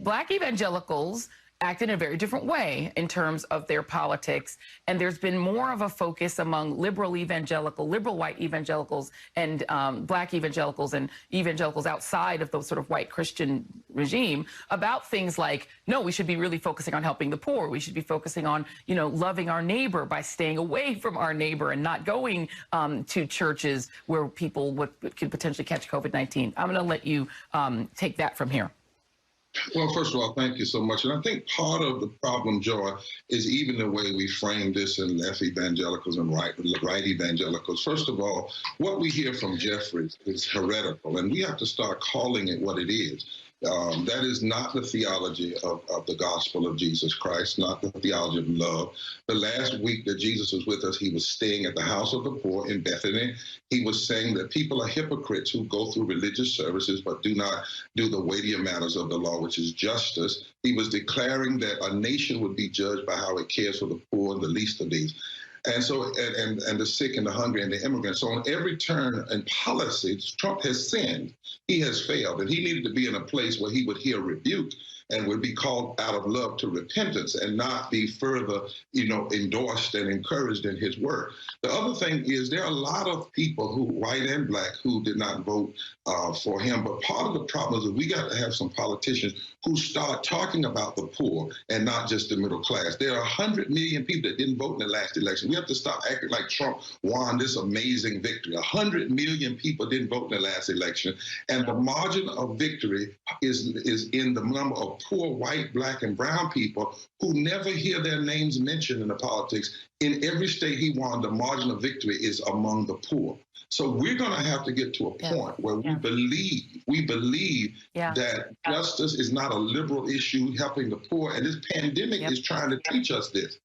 Black evangelicals act in a very different way in terms of their politics. And there's been more of a focus among liberal white evangelicals, and Black evangelicals and evangelicals outside of the sort of white Christian regime about things like, no, we should be really focusing on helping the poor. We should be focusing on, loving our neighbor by staying away from our neighbor and not going to churches where people could potentially catch COVID-19. I'm going to let you take that from here. Well, first of all, thank you so much. And I think part of the problem, Joy, is even the way we frame this in left evangelicals and right evangelicals. First of all, what we hear from Jeffries is heretical, and we have to start calling it what it is. That is not the theology of the gospel of Jesus Christ, not the theology of love. The last week that Jesus was with us, he was staying at the house of the poor in Bethany. He was saying that people are hypocrites who go through religious services but do not do the weightier matters of the law, which is justice. He was declaring that a nation would be judged by how it cares for the poor and the least of these. And so, and the sick and the hungry and the immigrants. So on every turn in policy, Trump has sinned. He has failed. And he needed to be in a place where he would hear rebuke and would be called out of love to repentance and not be further, endorsed and encouraged in his work. The other thing is there are a lot of people who, white and Black, who did not vote for him. But part of the problem is that we got to have some politicians who start talking about the poor and not just the middle class. There are 100 million people that didn't vote in the last election. We have to stop acting like Trump won this amazing victory. 100 million people didn't vote in the last election. And the margin of victory is in the number of poor white, Black, and brown people who never hear their names mentioned in the politics. In every state he won, the margin of victory is among the poor. So we're going to have to get to a point where we believe that justice is not a liberal issue helping the poor. And this pandemic is trying to teach us this.